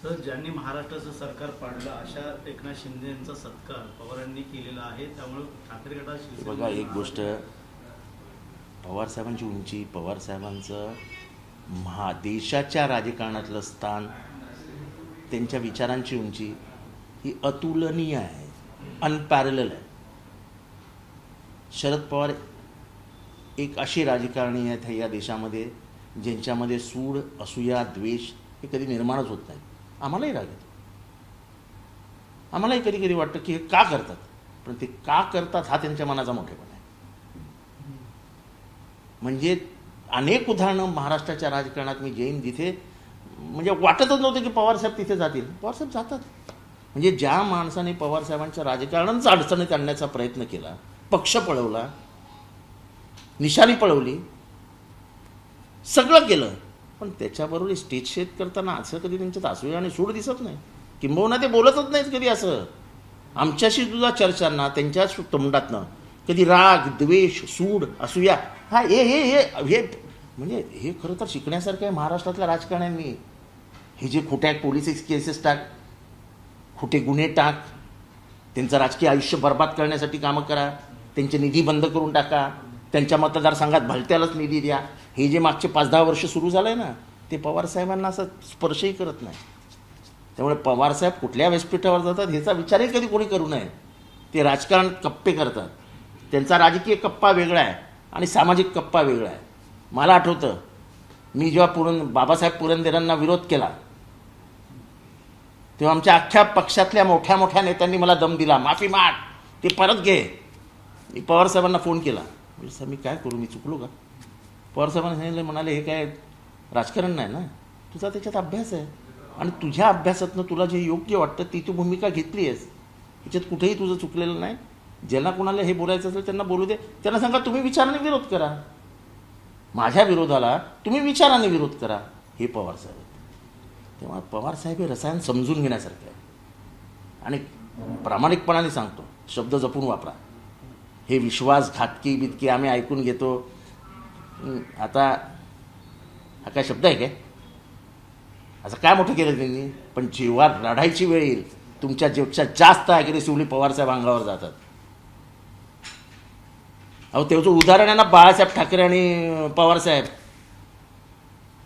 तर ज्यांनी महाराष्ट्राचं सरकार पाडलं अशा एकनाथ शिंदे यांचा सत्कार पवारांनी केलेला आहे, त्यामुळे ठाकरे गटात बघा एक गोष्ट, पवारसाहेबांची उंची, पवारसाहेबांचं देशाच्या राजकारणातलं स्थान, त्यांच्या विचारांची उंची ही अतुलनीय आहे, अनपॅरलल आहे. शरद पवार एक अशी राजकारणी आहेत या देशामध्ये ज्यांच्यामध्ये सूड, असूया, द्वेष हे कधी निर्माणच होत नाही. आम्हालाही राग येतो, आम्हालाही कधी कधी वाटतं की हे का करतात, पण ते का करतात हा त्यांच्या मनाचा मोठेपणा आहे. म्हणजे अनेक उदाहरणं महाराष्ट्राच्या राजकारणात मी जैन जिथे म्हणजे वाटतच नव्हतं की पवारसाहेब तिथे जातील, पवारसाहेब जातात. म्हणजे ज्या माणसाने पवारसाहेबांच्या राजकारणाचा अडचणीत आणण्याचा प्रयत्न केला, पक्ष पळवला, निशाणी पळवली, सगळं केलं, पण त्याच्याबरोबर स्टेज शेत करताना असं कधी त्यांच्यात असूया आणि सूड दिसत नाही. किंबहुना ते बोलतच नाहीत कधी असं. आमच्याशी सुद्धा चर्चांना त्यांच्याच तोंडातनं कधी राग, द्वेष, सूड, असूया हा हे हे हे हे म्हणजे हे खरं तर शिकण्यासारखं आहे महाराष्ट्रातल्या राजकारण्यांनी. हे जे खोट्या पोलीस केसेस टाक, खोटे गुन्हे टाक, त्यांचं राजकीय आयुष्य बर्बाद करण्यासाठी कामं करा, त्यांचे निधी बंद करून टाका, त्यांच्या मतदारसंघात भलत्यालाच निधी द्या, हे जे मागचे 5-10 वर्ष सुरू झालं आहे ना, ते पवारसाहेबांना असं स्पर्शही करत नाही. त्यामुळे पवारसाहेब कुठल्या व्यासपीठावर जातात ह्याचा विचारही कधी कोणी करू नये. ते राजकारण कप्पे करतात, त्यांचा राजकीय कप्पा वेगळा आहे आणि सामाजिक कप्पा वेगळा आहे. मला आठवतं मी जेव्हा बाबासाहेब पुरंदरेंना विरोध केला तेव्हा आमच्या अख्ख्या पक्षातल्या मोठ्या मोठ्या नेत्यांनी मला दम दिला, माफी माग, ते परत घे. मी पवारसाहेबांना फोन केला, सर मी काय करू, मी चुकलो का? पवारसाहेबांनी सांगितलं, म्हणाले हे काय राजकारण नाही ना, तुझा त्याच्यात अभ्यास आहे आणि तुझ्या अभ्यासातनं तुला जे योग्य वाटतं ती तू भूमिका घेतली आहेस, त्याच्यात कुठेही तुझं चुकलेलं नाही. ज्यांना कुणाला हे बोलायचं असेल त्यांना बोलू दे, त्यांना सांगा तुम्ही विचाराने विरोध करा, माझ्या विरोधाला तुम्ही विचाराने विरोध करा. हे पवारसाहेब आहेत. तेव्हा पवारसाहेब हे रसायन समजून घेण्यासारखं आहे आणि प्रामाणिकपणाने सांगतो, शब्द जपून वापरा. हे विश्वासघातकी बितकी आम्ही ऐकून घेतो, आता हा काय शब्द आहे काय? असं काय मोठं केलं त्यांनी? पण जेव्हा लढायची वेळ येईल तुमच्या जेवढ्या जास्त ॲग्रेसिव्हली पवारसाहेब अंगावर जातात. अहो त्याचं उदाहरण आहे ना, बाळासाहेब ठाकरे आणि पवारसाहेब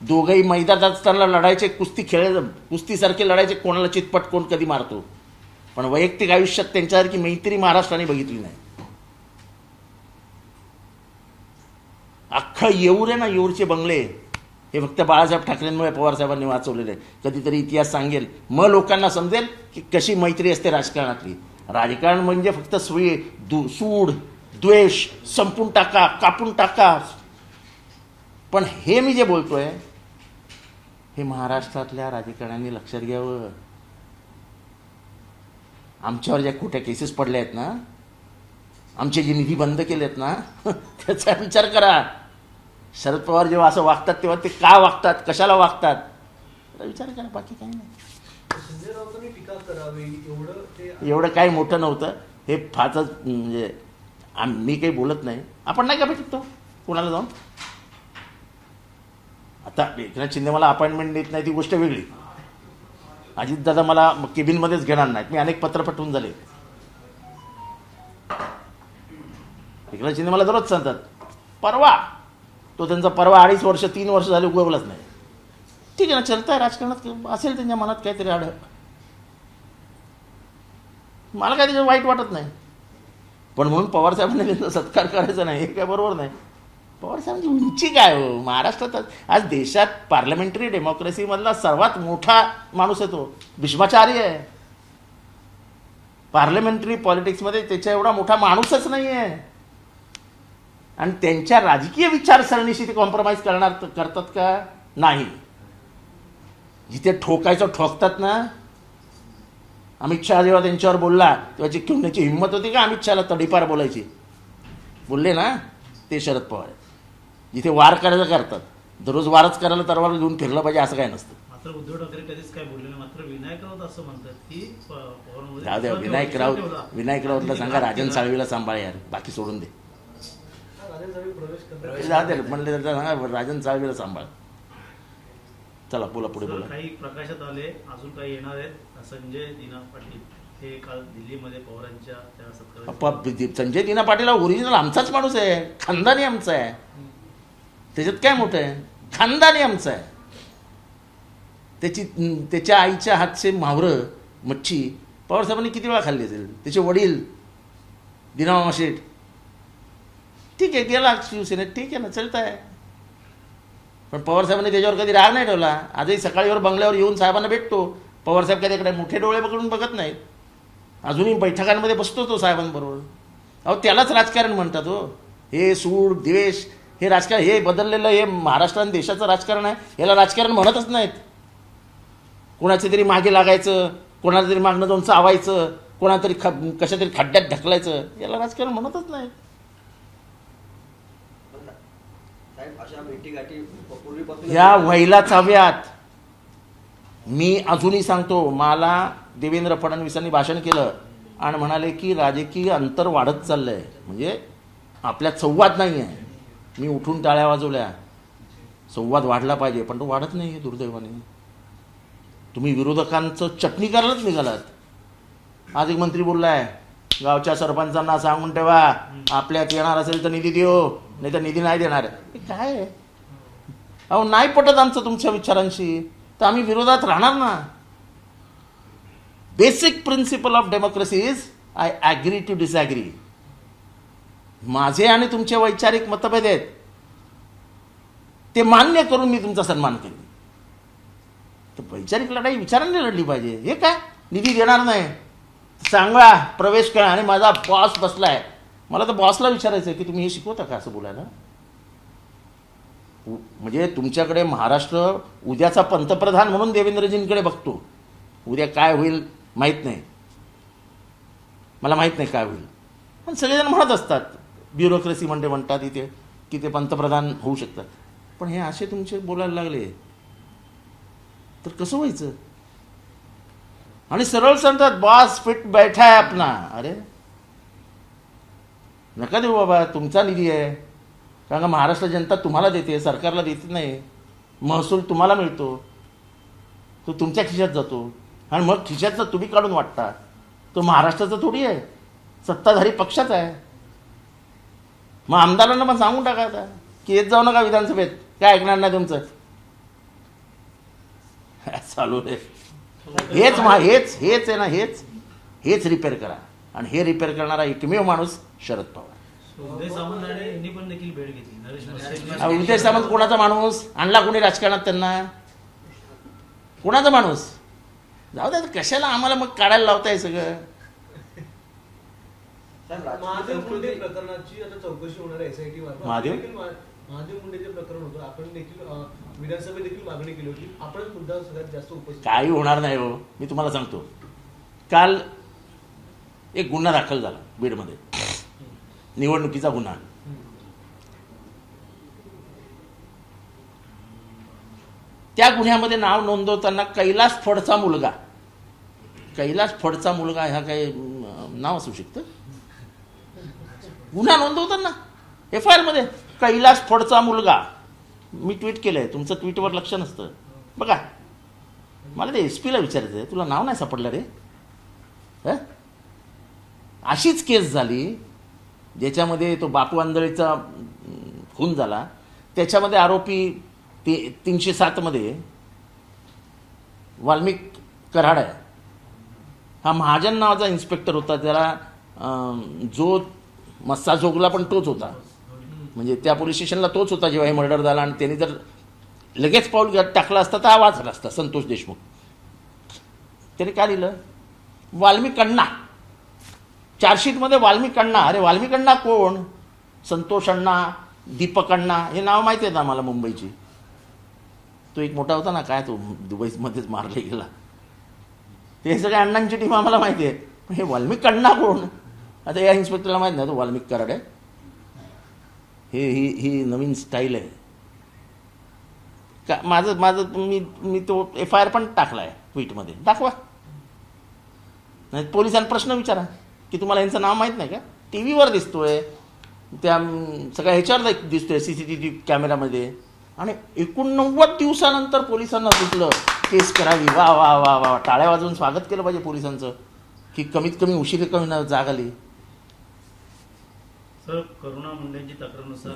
दोघंही मैदानात असताना लढायचे, कुस्तीसारखे लढायचे, कोणाला चितपट कोण कधी मारतो. पण वैयक्तिक आयुष्यात त्यांच्यासारखी मैत्री महाराष्ट्राने बघितली नाही. अख्खं येऊर आहे ना, येऊरचे बंगले हे फक्त बाळासाहेब ठाकरेंमुळे पवारसाहेबांनी वाचवलेले. कधीतरी इतिहास सांगेल, मग लोकांना समजेल की कशी मैत्री असते राजकारणातली. राजकारण म्हणजे फक्त सूड, द्वेष, संपून टाका, कापून टाका. पण हे मी जे बोलतोय हे महाराष्ट्रातल्या राजकारण्यांनी लक्षात घ्यावं. आमच्यावर ज्या खोट्या केसेस पडल्या आहेत ना, आमचे जे निधी बंद केलेत ना, त्याचा विचार करा. शरद पवार जेव्हा असं वागतात तेव्हा ते का वागतात, कशाला वागतात, विचार करा. बाकी काही नाही. एवढं काही मोठं नव्हतं हे, फारच म्हणजे मी काही बोलत नाही. आपण नाही का भेटतो कोणाला जाऊन? आता एकनाथ शिंदे मला अपॉइंटमेंट देत नाही ती गोष्ट वेगळी. अजितदादा मला केबिनमध्येच घेणार नाहीत. मी अनेक पत्र पाठवून झाले. एकनाथ शिंदे मला दररोज सांगतात, परवा तो त्यांचा परवा 2.5 वर्ष 3 वर्ष झाले उगवलाच नाही. ठीक आहे ना, चलताय राजकारणात, असेल त्यांच्या मनात काहीतरी आड, मला काय त्याच्यात वाईट वाटत नाही. पण म्हणून पवारसाहेबांनी त्यांचा सत्कार करायचा नाही हे काय बरोबर नाही. पवारसाहेबांची उंची काय हो, महाराष्ट्रात आज देशात पार्लमेंटरी डेमोक्रेसीमधला सर्वात मोठा माणूस आहे तो, भीष्माचार्य आहे. पार्लमेंटरी पॉलिटिक्समध्ये त्याच्या एवढा मोठा माणूसच नाही आहे. आणि त्यांच्या राजकीय विचारसरणीशी ते कॉम्प्रोमाइज करतात का? नाही. जिथे ठोकायचं ठोकतात ना. अमित शहा जेव्हा त्यांच्यावर बोलला तेव्हा चिटकवण्याची हिंमत होती का अमित शहाला तडीपार बोलायची? बोलले ना ते शरद पवार. जिथे वार करायचं करतात, दररोज वारच करायला तरवार घेऊन फिरलं पाहिजे असं काय नसतं. मात्र उद्धव ठाकरे कधीच काय बोलले नाही. मात्र विनायक राऊत असं म्हणतात की जाऊ द्या, विनायक राऊतला सांगा राजन साळवीला सांभाळ यार, बाकी सोडून दे. जाऊ दे म्हणले सांगा राजन साळवीला सांभाळ. चला बोला, पुढे बोला. काही प्रकाशात आले, अजून काही येणार आहेत. संजय दिना पाटील हे काल दिल्लीमध्ये पवारांच्या त्या सत्कारात. संजय दिना पाटील हा ओरिजिनल आमचाच माणूस आहे, खानदानी आमचा आहे, त्याच्यात काय मोठं आहे, खानदानी आमचा आहे. त्याच्या आईच्या हातचे मावरं मच्छी पवारसाहेबांनी किती वेळा खाल्ली असेल. त्याचे वडील दिनामामा शेठ, ठीक आहे गेला शिवसेनेत, ठीक आहे ना, चलत आहे. पण पवारसाहेबांनी त्याच्यावर कधी राग नाही ठेवला. आजही सकाळीवर बंगल्यावर येऊन साहेबांना भेटतो. पवारसाहेब कधी इकडे मोठे डोळे पकडून बघत नाहीत. अजूनही बैठकांमध्ये बसतो तो साहेबांबरोबर. अहो त्यालाच राजकारण म्हणतात हो. हे सूड द्वेष हे राजकारण, हे बदललेलं हे महाराष्ट्र आणि देशाचं राजकारण आहे. याला राजकारण म्हणतच नाहीत. कोणाच्या तरी मागे लागायचं, कोणाला तरी मागणं जाऊन चावायचं, कोणाला तरी कशा तरी खड्ड्यात ढकलायचं, याला राजकारण म्हणतच नाहीत. ह्या व्हायला चाव्यात. मी अजूनही सांगतो, मला देवेंद्र फडणवीसांनी भाषण केलं आणि म्हणाले की राजकीय अंतर वाढत चाललंय, म्हणजे आपल्यात संवाद नाही आहे. मी उठून टाळ्या वाजवल्या, संवाद वाढला पाहिजे, पण तो वाढत नाही आहे दुर्दैवाने. तुम्ही विरोधकांचं चटणी करायलाच निघालात. आज एक मंत्री बोललाय, गावच्या सरपंचांना सांगून ठेवा आपल्यात येणार असेल तर निधी देऊ, नाही तर निधी नाही देणार. हे काय आहे? अहो नाही पटत आमचं तुमच्या विचारांशी तर आम्ही विरोधात राहणार ना. Basic principle of democracy is I agree to disagree. माझे आणि तुमचे वैचारिक मतभेद आहेत, ते मान्य करून मी तुमचा सन्मान करेन. तर वैचारिक लढाई विचारांनी लढली पाहिजे. हे काय निधी देणार नाही, सांगा प्रवेश करा. आणि माझा बॉस बसलाय, मला तर बॉसला विचारायचं आहे की तुम्ही हे शिकवता का असं बोलायला. म्हणजे तुमच्याकडे महाराष्ट्र उद्याचा पंतप्रधान म्हणून देवेंद्रजींकडे बघतो. उद्या काय होईल माहीत नाही, मला माहीत नाही काय होईल. पण सगळेजण म्हणत असतात, ब्युरोक्रेसी म्हणतात इथे की ते पंतप्रधान होऊ शकतात. पण हे असे तुमचे बोलायला लागले तर कसं व्हायचं. आणि सरळ सांगतात बॉस फिट बैठा आहे आपला. अरे नका देऊ बाबा, तुमचा निधी आहे. कारण का महाराष्ट्र जनता तुम्हाला देते, सरकारला देत नाही. महसूल तुम्हाला मिळतो, तो तुमच्या खिशात जातो आणि मग खिशातचं तुम्ही काढून वाटता. तो महाराष्ट्राचा थोडी आहे, सत्ताधारी पक्षाचा आहे. मग आमदारांना पण सांगून टाकायचा की येत जाऊ नका विधानसभेत, काय ऐकणार नाही तुमचं. चालू आहे हेच आहे ना, हेच रिपेअर करा. आणि हे रिपेअर करणारा एकमेव माणूस शरद पवार. उदय सामंत कोणाचा माणूस आणला कोणी राजकारणात त्यांना, कोणाचा माणूस. जाऊ द्या कशाला आम्हाला मग काढायला लावताय सगळं. महादेव मुंडे प्रकरणाची आता चौकशी होणार आहे SIT महादेव मुंडेचे प्रकरण होतं. आपण देखील विधानसभेत देखील मागणी केली होती. आपणच मुद्दा सगळ्यात जास्त उपस्थित. काही होणार नाही हो. मी तुम्हाला सांगतो, काल एक गुन्हा दाखल झाला बीडमध्ये, निवडणुकीचा गुन्हा. त्या गुन्ह्यामध्ये नाव नोंदवताना कैलास फडचा मुलगा ह्या काही नाव असू शकतं. गुन्हा नोंदवताना FIR मध्ये कैलास फडचा मुलगा. मी ट्विट केलंय, तुमचं ट्विटवर लक्ष नसतं बघा. मला ते SP ला विचारायचं आहे, तुला नाव नाही सापडलं रे. अशीच केस झाली ज्याच्यामध्ये तो बापू आंधळेचा खून झाला. त्याच्यामध्ये आरोपी 307 मध्ये वाल्मिक कराड आहे. हा महाजन नावाचा इन्स्पेक्टर होता. त्याला जो मस्सा जोगला पण तोच होता, म्हणजे त्या पोलीस स्टेशनला तोच होता जेव्हा हे मर्डर झाला. आणि त्यांनी जर लगेच पाऊल टाकला असता तर हा वाचला असता. संतोष देशमुख. त्याने काय लिहिलं, वाल्मिक अण्णा. चार्जशीटमध्ये वाल्मिक अण्णा. अरे वाल्मिक अण्णा कोण? संतोष अण्णा, दीपक अण्णा हे नाव माहिती आहेत आम्हाला मुंबईची. तो एक मोठा होता ना, काय तो दुबईमध्येच मारले गेला. ते सगळ्या अण्णांची टीम आम्हाला माहिती आहे. हे वाल्मिक अण्णा कोण? आता या इन्स्पेक्टरला माहीत नाही तो वाल्मिक कराड आहे. ही नवीन स्टाईल आहे का. मी तो FIR पण टाकलाय ट्विटमध्ये. दाखवा, नाही पोलिसांना प्रश्न विचारा की तुम्हाला यांचं नाव माहीत नाही का. TV वर दिसतोय, त्या सगळ्या ह्याच्यावर दिसतोय CCTV कॅमेरामध्ये. आणि 89 दिवसानंतर पोलिसांना सुटलं केस करावी. वा वा वा वा, टाळ्या वाजवून स्वागत केलं पाहिजे पोलिसांचं की कमीत कमी उशिरा कमी जाग आली. सर, करुणा मुंडेंची तक्रारीनुसार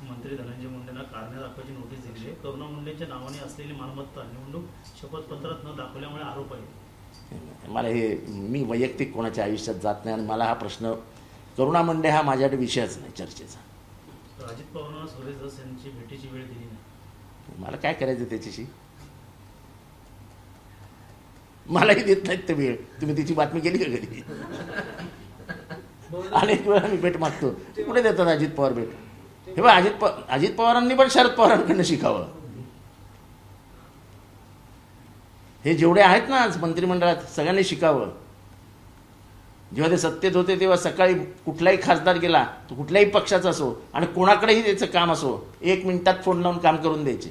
मंत्री धनंजय मुंडेंना कारणे दाखवायची नोटीस दिली आहे. करुणा मुंडेंच्या नावाने असलेली मालमत्ता निवडणूक शपथपत्रात न दाखवल्यामुळे आरोप आहे. मला हे, मी वैयक्तिक कोणाच्या आयुष्यात जात नाही आणि मला हा प्रश्न करुणा मुंडे हा माझ्याकडे विषयच नाही चर्चेचा. अजित पवारांना सुरेश धस यांची भेटीची वेळ दिली नाही. मला काय करायचं त्याच्याशी, मलाही देत नाहीत ते वेळ. तुम्ही तिची बातमी केली का कधी? अनेक वेळा मी भेट मागतो, कुठे देतात अजित पवार भेट? हे बघ, अजित पवारांनी पण शरद पवारांकडनं शिकावं. हे जेवढे आहेत ना आज मंत्रिमंडळात सगळ्यांनी शिकावं. जेव्हा ते सत्तेत होते तेव्हा सकाळी कुठलाही खासदार गेला तो कुठल्याही पक्षाचा असो आणि कोणाकडेही त्याचं काम असो 1 मिनिटात फोन लावून काम करून द्यायचे.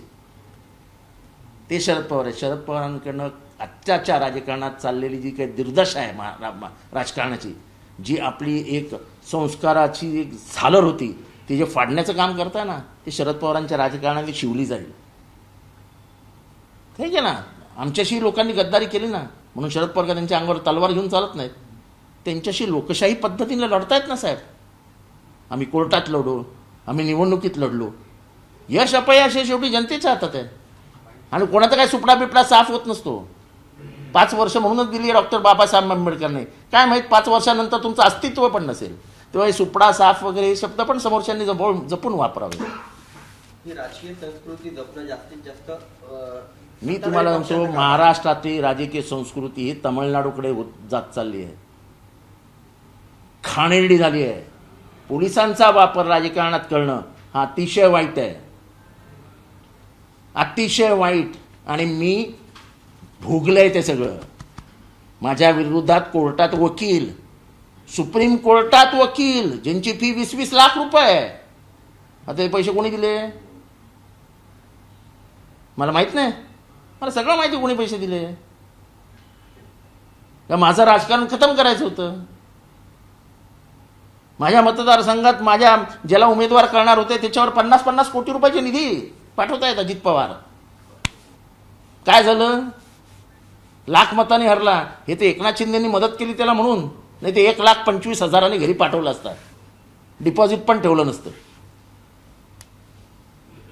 ते शरद पवार आहेत. शरद पवारांकडनं आत्ताच्या राजकारणात चाललेली जी काही दुर्दशा आहे राजकारणाची, जी आपली एक संस्काराची एक झालर होती, ती जे फाडण्याचं काम करताय ना, ते शरद पवारांच्या राजकारणाने शिवली जाईल. ठीक आहे ना, आमच्याशी लोकांनी गद्दारी केली ना, म्हणून शरद पवार त्यांच्या अंगावर तलवार घेऊन चालत नाहीत. त्यांच्याशी लोकशाही पद्धतीने लढतायत ना साहेब. आम्ही कोर्टात लढलो, आम्ही निवडणुकीत लढलो. यश अपयश हे शेवटी जनतेच्या हातात आहे आणि कोणाचा काय सुपडा बिपडा साफ होत नसतो. 5 वर्ष म्हणूनच दिली आहे डॉक्टर बाबासाहेब आंबेडकरने. काय माहीत 5 वर्षानंतर तुमचं अस्तित्व पण नसेल, तेव्हा हे सुपडा साफ वगैरे हे शब्द पण समोरच्यांनी जपून वापरावे. ही राजकीय संस्कृती जपणं जास्तीत जास्त. मी तुम्हाला म्हणतो, महाराष्ट्रातील राजकीय संस्कृती ही तमिळनाडूकडे जात चालली आहे, खाणेरडी झाली आहे. पोलिसांचा वापर राजकारणात करणं हा अतिशय वाईट आहे, अतिशय वाईट. आणि मी भोगलंय ते सगळं. माझ्या विरोधात कोर्टात वकील, सुप्रीम कोर्टात वकील ज्यांची फी 20-20 लाख रुपये. आता हे पैसे कोणी दिले मला माहित नाही. मला सगळं माहिती कोणी पैसे दिले. का माझं राजकारण खतम करायचं होतं. माझ्या मतदारसंघात माझ्या ज्याला उमेदवार करणार होते त्याच्यावर 50-50 कोटी रुपयाचे निधी पाठवतायत अजित पवार. काय झालं? लाख मतांनी हरला. हे तर एकनाथ शिंदेनी मदत केली त्याला म्हणून, नाही ते 1,25,000 घरी पाठवलं असतात, डिपॉझिट पण ठेवलं नसतं.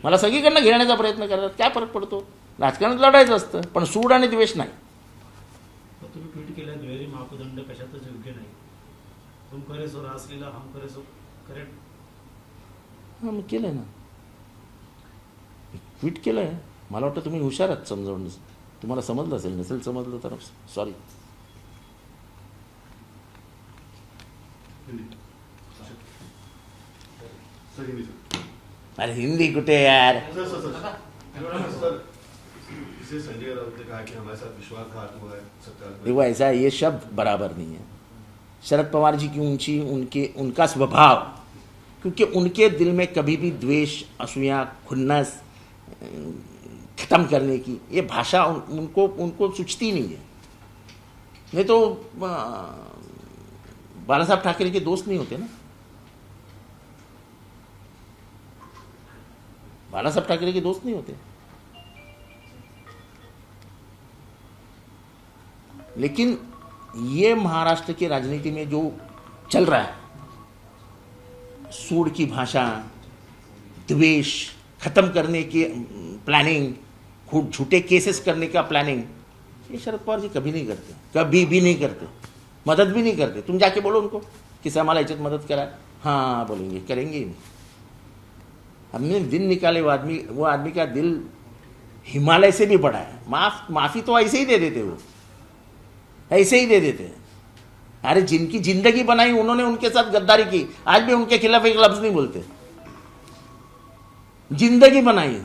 मला सगळीकडनं घेण्याचा प्रयत्न करतात. काय फरक पडतो? राजकारणात लढायचं असतं, पण सूड आणि द्वेष नाही. तुम्ही ट्विट केलं दुहेरी मापदंड कशातच योग्य नाही. तुम करे सो रासलीला, हम करे सो करेक्ट. हां, मी केलंय ना, ट्विट केलंय. मला वाटतं तुम्ही हुशार आहात समजावून. तुम्हाला समजलं असेल, नसेल समजलं तर सॉरी. अरे हिंदी कुठे यार? संजय राउत ने कहा कि हमारे साथ विश्वासघात हुआ है सरकार। देखो ऐसा, ये शब्द बराबर नहीं है. शरद पवार जी की ऊंची उनका स्वभाव, क्योंकि उनके दिल में कभी भी द्वेष, असूया, खुन्नस खत्म करने की ये भाषा उनको सूझती नहीं है. नहीं तो बाला साहब ठाकरे के दोस्त नहीं होते ना. बाला साहब ठाकरे के दोस्त नहीं होते. लेकिन ये महाराष्ट्र की राजनीति में जो चल रहा है, सूड की भाषा, द्वेष खत्म करने की प्लानिंग, खूब झूठे केसेस करने का प्लानिंग, ये शरद पवार जी कभी नहीं करते, कभी भी नहीं करते. मदद भी नहीं करते. तुम जाके बोलो उनको कि सर हमारा इज्जत मदद करा, हाँ बोलेंगे, करेंगे ही नहीं. हमने दिन निकाले वो आदमी का दिल हिमालय से भी बड़ा है. माफी तो ऐसे ही दे देते, वो ऐसे ही दे देते. अरे जिनकी जिंदगी बनाई उन्होंने उनके साथ गद्दारी की, आज भी उनके खिलाफ एक लफ्ज नहीं बोलते. जिंदगी बनाई.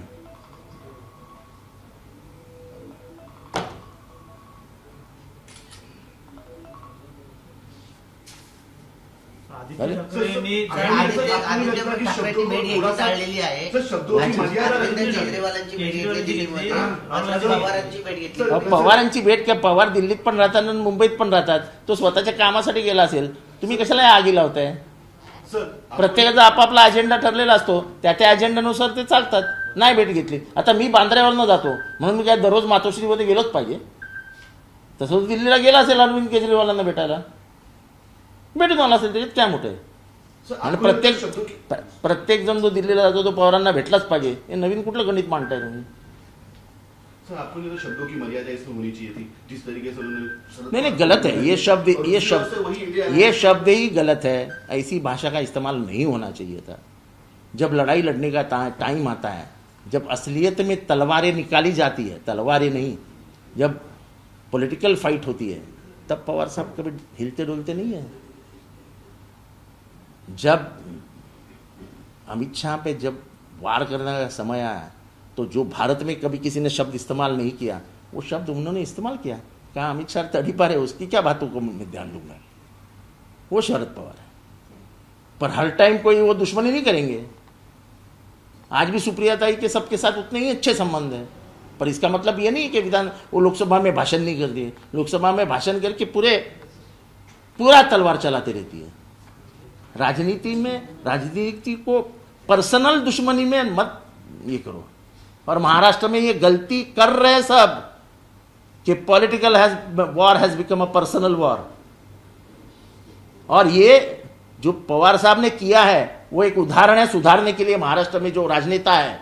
पवारांची भेट काय? पवार दिल्लीत पण राहतात आणि मुंबईत पण राहतात. तो स्वतःच्या कामासाठी गेला असेल. तुम्ही कशाला आगी लावताय? प्रत्येकाचा आपापला अजेंडा ठरलेला असतो, त्या अजेंडानुसार ते चालतात. नाही भेट घेतली. आता मी बांद्र्यावरनं जातो म्हणून मी काय दररोज मातोश्रीमध्ये गेलोच पाहिजे? तसंच दिल्लीला गेला असेल अरविंद केजरीवालांना भेटायला, भेटून आला असेल, त्याच्यात काय मोठं आहे? सर, आणि आपण प्रत्येक जण जो दिल्लीला जातो तो पवारांना भेटलाच पाहिजे, हे नवीन कुठलं गणित मांडताय तुम्ही? सर, आपको नहीं तो शब्दों की मर्यादा इसमें होनी चाहिए थी, जिस तरीके से उन्होंने नहीं गलत है ये शब्द ही गलत है. ऐसी भाषा का इस्तेमाल नहीं होना चाहिए था. जब लड़ाई लड़ने का टाइम आता है, जब असलियत में तलवारें निकाली जाती है, तलवारें नहीं, जब पॉलिटिकल फाइट होती है, तब पवार साहब कभी हिलते डुलते नहीं है. जब अमित शाह पे जब वार करने का समय आया तो जो भारत में कभी किसी ने शब्द इस्तेमाल नहीं किया, वो शब्द उन्होंने इस्तेमाल किया. कहा अमित शाह तड़ीपार है, उसकी क्या बातों को मैं ध्यान दूंगा? वो शरद पवार है. पर हर टाइम कोई वो दुश्मनी नहीं करेंगे. आज भी सुप्रिया ताई के सबके साथ उतने ही अच्छे संबंध है, पर इसका मतलब ये नहीं कि वो लोकसभा में भाषण नहीं करती है. लोकसभा में भाषण करके पूरा तलवार चलाते रहती है. राजनीति को पर्सनल दुश्मनी में मत ये करो. और महाराष्ट्र में ये गलती कर रहे सब कि political war has become a personal war. और ये जो पवार साहब ने किया है वो एक उदाहरण है सुधारने के लिए. महाराष्ट्र में जो राजनेता है,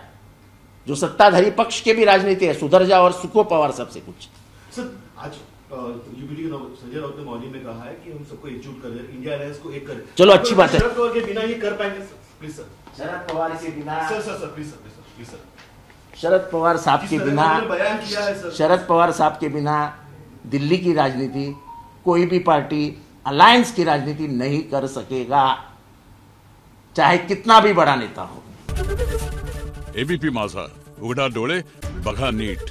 जो सत्ताधारी पक्ष के भी राजनीति है, सुधर जाओ और सीखो पवार साहब से कुछ. सर, आज यूपीडी के संजय राउत ने मॉर्निंग में कहा है कि हम सबको एकजुट करें, इंडिया अलायंस को एक करें. चलो अच्छी बात है. शरद पवार के बिना ये कर पाएंगे sir? Please sir. Sharad Pawar के बिना sir please sir. Sharad Pawar sahab के बिना बयान किया है सर. शरद पवार साहब के बिना दिल्ली की राजनीति, कोई भी पार्टी अलायंस की राजनीति नहीं कर सकेगा, चाहे कितना भी बड़ा नेता हो. एबीपी माझा, उघडा डोळे बघा नीट.